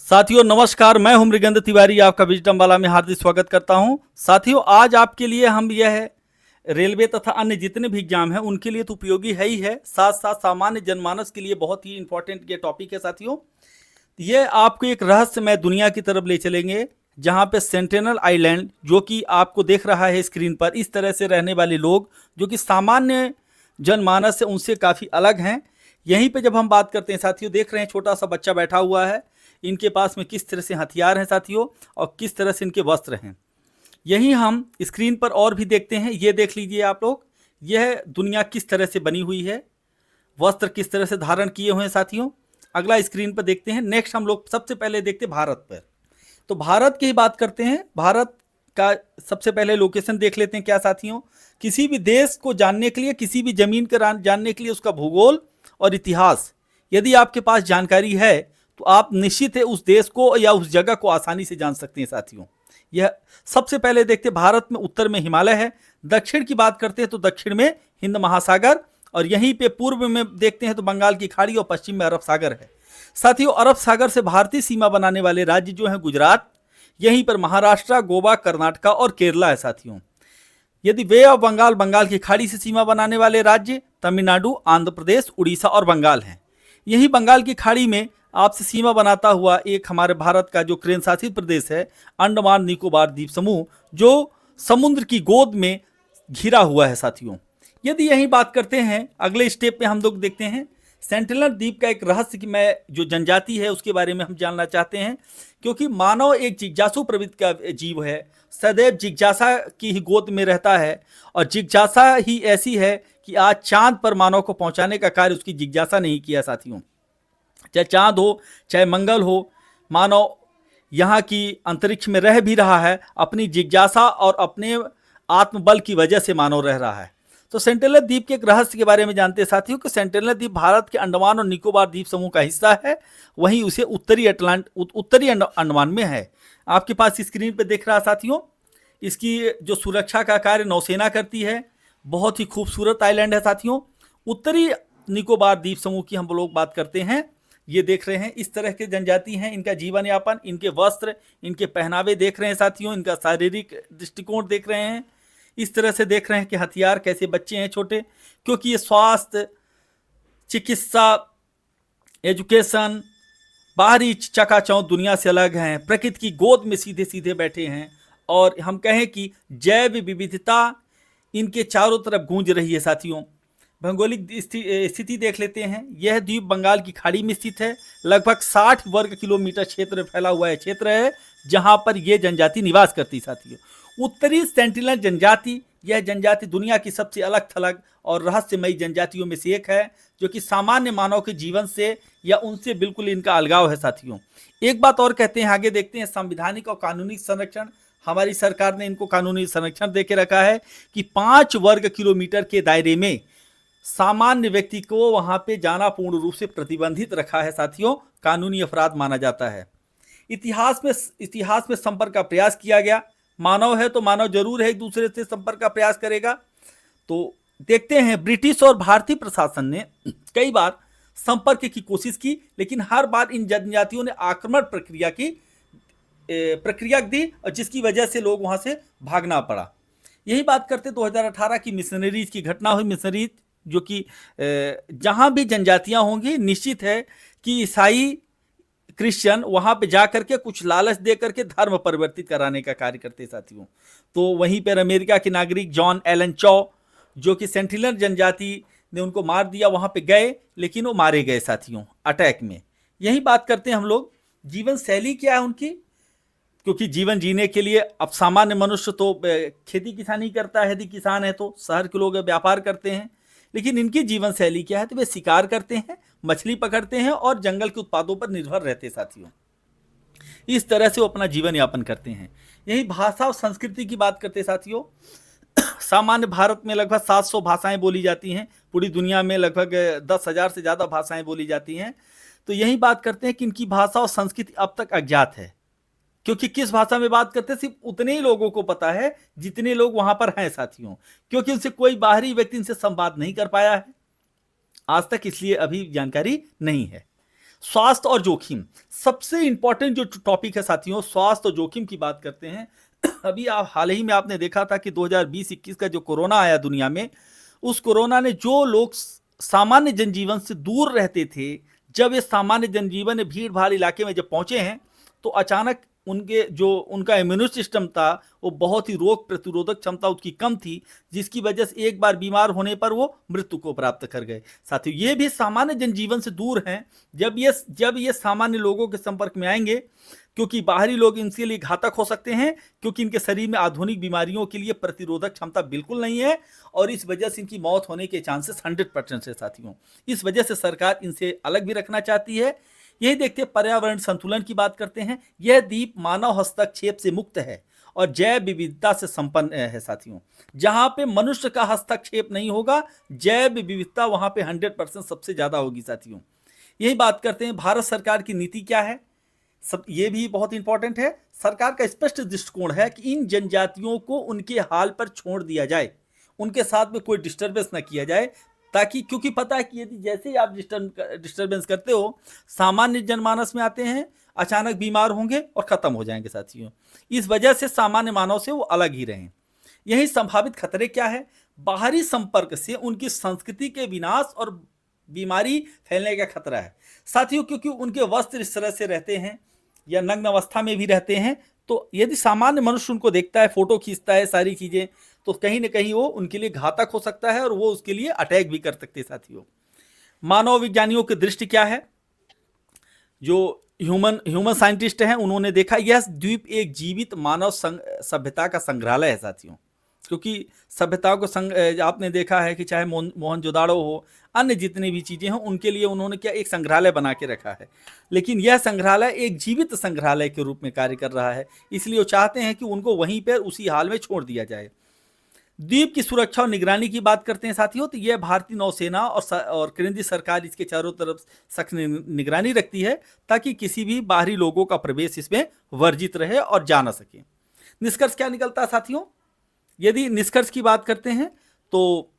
साथियों नमस्कार, मैं हूं मृगेंद्र तिवारी, आपका विजडम वाला में हार्दिक स्वागत करता हूं। साथियों आज आपके लिए हम यह रेलवे तथा अन्य जितने भी एग्जाम हैं उनके लिए तो उपयोगी है ही है, साथ साथ सामान्य जनमानस के लिए बहुत ही इंपॉर्टेंट ये टॉपिक है। साथियों ये आपको एक रहस्यमय दुनिया की तरफ ले चलेंगे जहां पे सेंटिनल आइलैंड, जो कि आपको देख रहा है स्क्रीन पर, इस तरह से रहने वाले लोग जो कि सामान्य जनमानस से उनसे काफ़ी अलग हैं। यहीं पे जब हम बात करते हैं साथियों, देख रहे हैं छोटा सा बच्चा बैठा हुआ है, इनके पास में किस तरह से हथियार हैं साथियों और किस तरह से इनके वस्त्र हैं। यही हम स्क्रीन पर और भी देखते हैं। ये देख लीजिए आप लोग, यह दुनिया किस तरह से बनी हुई है, वस्त्र किस तरह से धारण किए हुए हैं साथियों। अगला स्क्रीन पर देखते हैं। नेक्स्ट हम लोग सबसे पहले देखते हैं भारत पर। तो भारत की ही बात करते हैं। भारत का सबसे पहले लोकेशन देख लेते हैं क्या साथियों। किसी भी देश को जानने के लिए, किसी भी जमीन को जानने के लिए उसका भूगोल और इतिहास यदि आपके पास जानकारी है तो आप निश्चित है उस देश को या उस जगह को आसानी से जान सकते हैं साथियों। यह सबसे पहले देखते हैं भारत में उत्तर में हिमालय है, दक्षिण की बात करते हैं तो दक्षिण में हिंद महासागर, और यहीं पे पूर्व में देखते हैं तो बंगाल की खाड़ी और पश्चिम में अरब सागर है। साथियों अरब सागर से भारतीय सीमा बनाने वाले राज्य जो हैं गुजरात, यहीं पर महाराष्ट्र, गोवा, कर्नाटका और केरला है साथियों। यदि वे ऑफ बंगाल, बंगाल की खाड़ी से सीमा बनाने वाले राज्य तमिलनाडु, आंध्र प्रदेश, उड़ीसा और बंगाल हैं। यही बंगाल की खाड़ी में आपसे सीमा बनाता हुआ एक हमारे भारत का जो केंद्र शासित प्रदेश है अंडमान निकोबार द्वीप समूह, जो समुद्र की गोद में घिरा हुआ है साथियों। यदि यही बात करते हैं, अगले स्टेप में हम लोग देखते हैं सेंटिनल द्वीप का एक रहस्य की मैं जो जनजाति है उसके बारे में हम जानना चाहते हैं। क्योंकि मानव एक जिज्ञासु प्रवृत्ति का जीव है, सदैव जिज्ञासा की ही गोद में रहता है, और जिज्ञासा ही ऐसी है कि आज चांद पर मानव को पहुंचाने का कार्य उसकी जिज्ञासा ने ही किया साथियों। चाहे चांद हो, चाहे मंगल हो, मानव यहाँ की अंतरिक्ष में रह भी रहा है, अपनी जिज्ञासा और अपने आत्मबल की वजह से मानव रह रहा है। तो सेंटिनल द्वीप के एक रहस्य के बारे में जानते हैं साथियों कि सेंटिनल द्वीप भारत के अंडमान और निकोबार द्वीप समूह का हिस्सा है, वहीं उसे उत्तरी अंडमान में है। आपके पास स्क्रीन पे देख रहा साथियों, इसकी जो सुरक्षा का कार्य नौसेना करती है। बहुत ही खूबसूरत आइलैंड है साथियों। उत्तरी निकोबार द्वीप समूह की हम लोग बात करते हैं। ये देख रहे हैं इस तरह के जनजाति हैं, इनका जीवन यापन, इनके वस्त्र, इनके पहनावे देख रहे हैं साथियों, इनका शारीरिक दृष्टिकोण देख रहे हैं। इस तरह से देख रहे हैं कि हथियार कैसे, बच्चे हैं छोटे, क्योंकि ये स्वास्थ्य, चिकित्सा, एजुकेशन, बाहरी चकाचौंध दुनिया से अलग हैं, प्रकृति की गोद में सीधे सीधे बैठे हैं, और हम कहें कि जैव विविधता इनके चारों तरफ गूंज रही है साथियों। भौगोलिक स्थिति देख लेते हैं। यह द्वीप बंगाल की खाड़ी में स्थित है, लगभग 60 वर्ग किलोमीटर क्षेत्र में फैला हुआ है क्षेत्र है जहां पर यह जनजाति निवास करती साथियों। उत्तरी सेंटिनल जनजाति, यह जनजाति दुनिया की सबसे अलग थलग और रहस्यमयी जनजातियों में से एक है, जो कि सामान्य मानव के जीवन से या उनसे बिल्कुल इनका अलगाव है साथियों। एक बात और कहते हैं, आगे देखते हैं, संवैधानिक और कानूनी संरक्षण। हमारी सरकार ने इनको कानूनी संरक्षण दे के रखा है कि 5 वर्ग किलोमीटर के दायरे में सामान्य व्यक्ति को वहां पे जाना पूर्ण रूप से प्रतिबंधित रखा है साथियों, कानूनी अपराध माना जाता है। इतिहास में संपर्क का प्रयास किया गया। मानव है तो मानव जरूर है, एक दूसरे से संपर्क का प्रयास करेगा। तो देखते हैं ब्रिटिश और भारतीय प्रशासन ने कई बार संपर्क की कोशिश की, लेकिन हर बार इन जनजातियों ने आक्रमण प्रक्रिया दी, और जिसकी वजह से लोग वहां से भागना पड़ा। यही बात करते 2018 की मिशनरीज की घटना हुई। मिशनरीज जो कि जहां भी जनजातियां होंगी, निश्चित है कि ईसाई, क्रिश्चियन वहां पे जाकर के कुछ लालच दे करके धर्म परिवर्तित कराने का कार्य करते साथियों। तो वहीं पर अमेरिका के नागरिक जॉन एलन चॉ, जो कि सेंटिनल जनजाति ने उनको मार दिया, वहां पे गए, लेकिन वो मारे गए साथियों अटैक में। यही बात करते हैं हम लोग, जीवन शैली क्या है उनकी, क्योंकि जीवन जीने के लिए अब सामान्य मनुष्य तो खेती किसानी करता है, यदि किसान है तो शहर के लोग व्यापार करते हैं, लेकिन इनकी जीवन शैली क्या है, तो वे शिकार करते हैं, मछली पकड़ते हैं और जंगल के उत्पादों पर निर्भर रहते साथियों। इस तरह से वो अपना जीवन यापन करते हैं। यही भाषा और संस्कृति की बात करते साथियों। सामान्य भारत में लगभग 700 भाषाएं बोली जाती हैं, पूरी दुनिया में लगभग 10,000 से ज़्यादा भाषाएं बोली जाती हैं। तो यही बात करते हैं कि इनकी भाषा और संस्कृति अब तक अज्ञात है, क्योंकि किस भाषा में बात करते हैं सिर्फ उतने ही लोगों को पता है जितने लोग वहां पर हैं साथियों, क्योंकि उनसे कोई बाहरी व्यक्ति इनसे संवाद नहीं कर पाया है आज तक, इसलिए अभी जानकारी नहीं है। स्वास्थ्य और जोखिम सबसे इंपॉर्टेंट जो टॉपिक है साथियों, स्वास्थ्य और जोखिम की बात करते हैं। अभी आप हाल ही में आपने देखा था कि 2020-21 का जो कोरोना आया दुनिया में, उस कोरोना ने जो लोग सामान्य जनजीवन से दूर रहते थे, जब ये सामान्य जनजीवन भीड़ भाड़ इलाके में जब पहुंचे हैं, तो अचानक उनके जो उनका इम्यून सिस्टम था वो बहुत ही रोग प्रतिरोधक क्षमता उसकी कम थी, जिसकी वजह से एक बार बीमार होने पर वो मृत्यु को प्राप्त कर गए। साथियों, ये भी सामान्य जनजीवन से दूर हैं। जब ये सामान्य लोगों के संपर्क में आएंगे, क्योंकि बाहरी लोग इनके लिए घातक हो सकते हैं, क्योंकि इनके शरीर में आधुनिक बीमारियों के लिए प्रतिरोधक क्षमता बिल्कुल नहीं है, और इस वजह से इनकी मौत होने के चांसेस 100% है साथियों। इस वजह से सरकार इनसे अलग भी रखना चाहती है। यही देखते पर्यावरण संतुलन की बात करते हैं। यह द्वीप मानव हस्तक्षेप से मुक्त है और जैव विविधता से संपन्न है साथियों। जहां पे मनुष्य का हस्तक्षेप नहीं होगा, जैव विविधता वहां पे 100% सबसे ज्यादा होगी साथियों। यही बात करते हैं भारत सरकार की नीति क्या है, सब ये भी बहुत इंपॉर्टेंट है। सरकार का स्पष्ट दृष्टिकोण है कि इन जनजातियों को उनके हाल पर छोड़ दिया जाए, उनके साथ में कोई डिस्टर्बेंस ना किया जाए, ताकि क्योंकि पता है कि यदि जैसे ही आप डिस्टर्बेंस करते हो, सामान्य जनमानस में आते हैं, अचानक बीमार होंगे और खत्म हो जाएंगे साथियों। इस वजह से सामान्य मानव से वो अलग ही रहें। यही संभावित खतरे क्या है, बाहरी संपर्क से उनकी संस्कृति के विनाश और बीमारी फैलने का खतरा है साथियों, क्योंकि उनके वस्त्र इस तरह से रहते हैं या नग्न अवस्था में भी रहते हैं, तो यदि सामान्य मनुष्य उनको देखता है, फोटो खींचता है, सारी चीजें, तो कहीं ना कहीं वो उनके लिए घातक हो सकता है और वो उसके लिए अटैक भी कर सकते हैं साथियों। मानव विज्ञानियों की दृष्टि क्या है, जो ह्यूमन साइंटिस्ट हैं, उन्होंने देखा यह द्वीप एक जीवित मानव सभ्यता का संग्रहालय है साथियों। क्योंकि सभ्यताओं को आपने देखा है कि चाहे मोहनजोदाड़ो हो, अन्य जितनी भी चीज़ें हों, उनके लिए उन्होंने क्या एक संग्रहालय बना के रखा है। लेकिन यह संग्रहालय एक जीवित संग्रहालय के रूप में कार्य कर रहा है, इसलिए वो चाहते हैं कि उनको वहीं पर उसी हाल में छोड़ दिया जाए। द्वीप की सुरक्षा और निगरानी की बात करते हैं साथियों, तो यह भारतीय नौसेना और केंद्रीय सरकार इसके चारों तरफ सख्त निगरानी रखती है, ताकि किसी भी बाहरी लोगों का प्रवेश इसमें वर्जित रहे और जा न सके। निष्कर्ष क्या निकलता है साथियों, यदि निष्कर्ष की बात करते हैं तो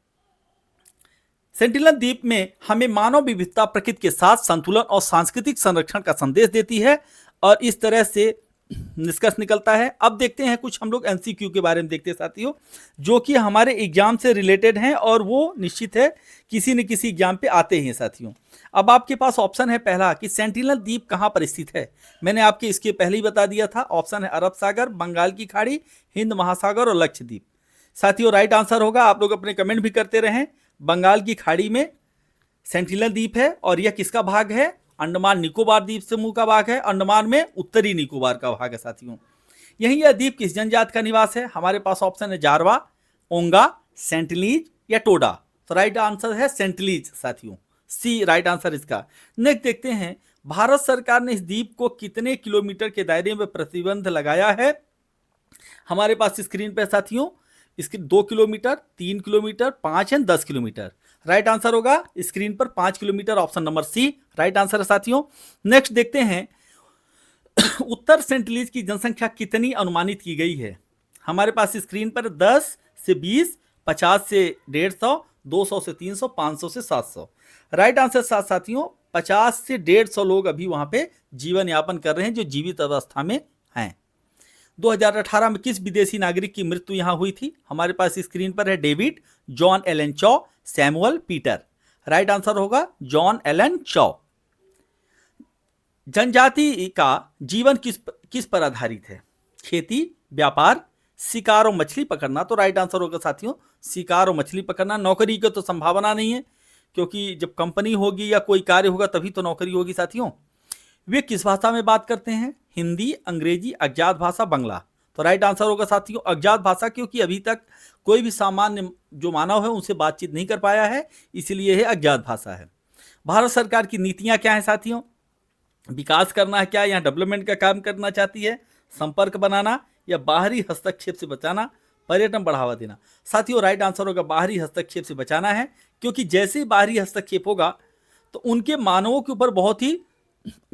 सेंटिनल द्वीप में हमें मानव विविधता, प्रकृति के साथ संतुलन और सांस्कृतिक संरक्षण का संदेश देती है, और इस तरह से निष्कर्ष निकलता है। अब देखते हैं कुछ हम लोग एमसीक्यू के बारे में देखते हैं साथियों, जो कि हमारे एग्जाम से रिलेटेड हैं और वो निश्चित है किसी न किसी एग्जाम पे आते हैं साथियों। अब आपके पास ऑप्शन है पहला कि सेंटिनल द्वीप कहाँ पर स्थित है। मैंने आपके इसके पहले ही बता दिया था, ऑप्शन है अरब सागर, बंगाल की खाड़ी, हिंद महासागर और लक्षद्वीप। साथियों, राइट आंसर होगा, आप लोग अपने कमेंट भी करते रहें, बंगाल की खाड़ी में सेंटिनल द्वीप है, और यह किसका भाग है, अंडमान निकोबार द्वीप समूह का भाग है। अंडमान में उत्तरी निकोबार का भाग है साथियों। यही यह द्वीप किस जनजाति का निवास है, हमारे पास ऑप्शन है जारवा, ओंगा, सेंटिलीज या टोडा। तो राइट आंसर है सेंटिलीज साथियों, सी राइट आंसर इसका। नेक्स्ट देखते हैं, भारत सरकार ने इस द्वीप को कितने किलोमीटर के दायरे में प्रतिबंध लगाया है। हमारे पास स्क्रीन पर साथियों इसकी 2 kilometre, 3 kilometre, 5 and 10 kilometre. Right answer होगा स्क्रीन पर 5 kilometre, option number C right answer है साथियों। नेक्स्ट देखते हैं, उत्तर सेंटिलीज की जनसंख्या कितनी अनुमानित की गई है। हमारे पास स्क्रीन पर 10 से 20, 50 से 150, 200 से 300, 500 से 700। राइट आंसर साथियों 50 से 150 लोग अभी वहां पे जीवन यापन कर रहे हैं, जो जीवित अवस्था में हैं। 2018 में किस विदेशी नागरिक की मृत्यु यहां हुई थी। हमारे पास स्क्रीन पर है David, John Allen Chau, Samuel Peter. Right answer होगा जॉन एलन चॉ। जनजाति का जीवन किस पर आधारित है, खेती, व्यापार, शिकार और मछली पकड़ना। तो राइट आंसर होगा साथियों शिकार और मछली पकड़ना। नौकरी की तो संभावना नहीं है, क्योंकि जब कंपनी होगी या कोई कार्य होगा तभी तो नौकरी होगी साथियों। वे किस भाषा में बात करते हैं, हिंदी, अंग्रेजी, अज्ञात भाषा, बंगला। तो राइट आंसर होगा साथियों अज्ञात भाषा, क्योंकि अभी तक कोई भी सामान्य जो मानव है उनसे बातचीत नहीं कर पाया है, इसलिए यह अज्ञात भाषा है। भारत सरकार की नीतियां क्या हैं साथियों, विकास करना है क्या, या डेवलपमेंट का काम करना चाहती है, संपर्क बनाना या बाहरी हस्तक्षेप से बचाना, पर्यटन बढ़ावा देना। साथियों राइट आंसर होगा बाहरी हस्तक्षेप से बचाना है, क्योंकि जैसे ही बाहरी हस्तक्षेप होगा तो उनके मानवों के ऊपर बहुत ही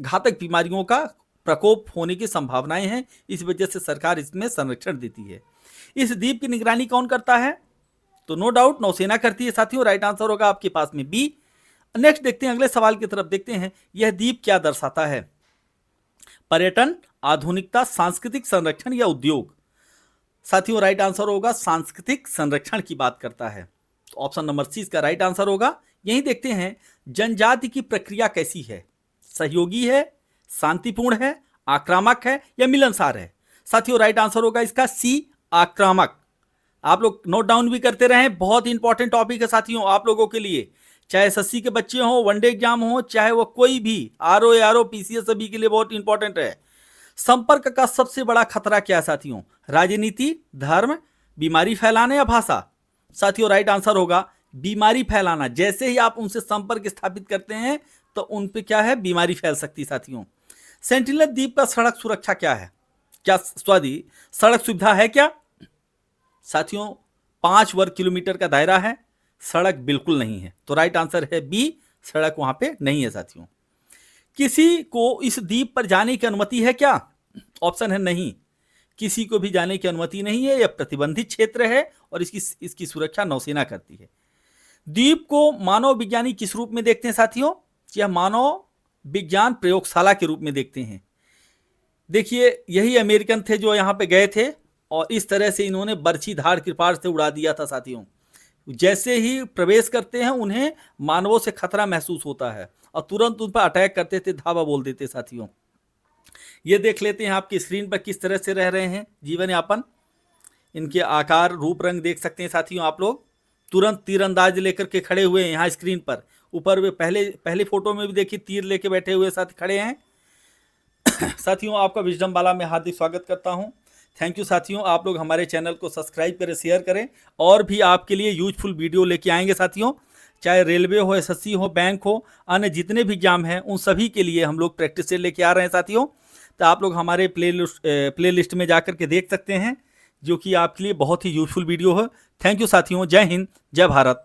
घातक बीमारियों का प्रकोप होने की संभावनाएं हैं। इस वजह से सरकार इसमें संरक्षण देती है। इस द्वीप की निगरानी कौन करता है, तो नो डाउट नौसेना करती है साथियों। राइट आंसर होगा आपके पास में बी, नेक्स्ट देखते हैं, अगले सवाल की तरफ देखते हैं, यह द्वीप क्या दर्शाता है? पर्यटन, आधुनिकता, सांस्कृतिक संरक्षण या उद्योग? साथियों राइट आंसर होगा सांस्कृतिक संरक्षण की बात करता है, तो ऑप्शन नंबर सी इसका राइट आंसर होगा। यही देखते हैं, जनजाति की प्रक्रिया कैसी है? सहयोगी है, शांतिपूर्ण है, आक्रामक है या मिलनसार है? साथियों राइट आंसर होगा इसका सी, आक्रामक। आप लोग नोट डाउन भी करते रहें, बहुत इंपॉर्टेंट टॉपिक है साथियों आप लोगों के लिए, चाहे एसएससी के बच्चे हों, वनडे एग्जाम हो, चाहे वो कोई भी आरओ एआरओ पीसीएस, सभी के लिए बहुत इंपॉर्टेंट है। संपर्क का सबसे बड़ा खतरा क्या है साथियों? राजनीति, धर्म, बीमारी फैलाना या भाषा? साथियों राइट आंसर होगा बीमारी फैलाना। जैसे ही आप उनसे संपर्क स्थापित करते हैं तो उन पे क्या है, बीमारी फैल सकती है साथियों। सेंटिनल द्वीप का सड़क सुरक्षा क्या है? क्या सॉरी सड़क सुविधा है क्या? साथियों 5 वर्ग किलोमीटर का दायरा है, सड़क बिल्कुल नहीं है, तो राइट आंसर है बी, सड़क वहां पे नहीं है साथियों। किसी को इस द्वीप पर जाने की अनुमति है क्या? ऑप्शन है नहीं, किसी को भी जाने की अनुमति नहीं है, यह प्रतिबंधित क्षेत्र है और इसकी सुरक्षा नौसेना करती है। द्वीप को मानव विज्ञानी किस रूप में देखते हैं साथियों? यह मानव विज्ञान प्रयोगशाला के रूप में देखते हैं। देखिए यही अमेरिकन थे जो यहाँ पे गए थे और इस तरह से इन्होंने बर्छी धार कृपाण से उड़ा दिया था साथियों। जैसे ही प्रवेश करते हैं उन्हें मानवों से खतरा महसूस होता है और तुरंत उन पर अटैक करते थे, धावा बोल देते साथियों। ये देख लेते हैं आपकी स्क्रीन पर किस तरह से रह रहे हैं जीवन यापन। इनके आकार, रूप, रंग देख सकते हैं साथियों आप लोग। तुरंत तीरंदाज लेकर के खड़े हुए हैं यहाँ स्क्रीन पर। ऊपर वे पहले फोटो में भी देखिए तीर लेके बैठे हुए साथ खड़े हैं। साथियों आपका विजडम वाला में हार्दिक स्वागत करता हूं। थैंक यू साथियों, आप लोग हमारे चैनल को सब्सक्राइब करें, शेयर करें, और भी आपके लिए यूजफुल वीडियो लेके आएंगे साथियों। चाहे रेलवे हो, एसएससी हो, बैंक हो, अन्य जितने भी एग्जाम हैं उन सभी के लिए हम लोग प्रैक्टिस सेट लेके आ रहे हैं साथियों। तो आप लोग हमारे प्ले लिस्ट में जाकर के देख सकते हैं, जो कि आपके लिए बहुत ही यूजफुल वीडियो है। थैंक यू साथियों, जय हिंद, जय भारत।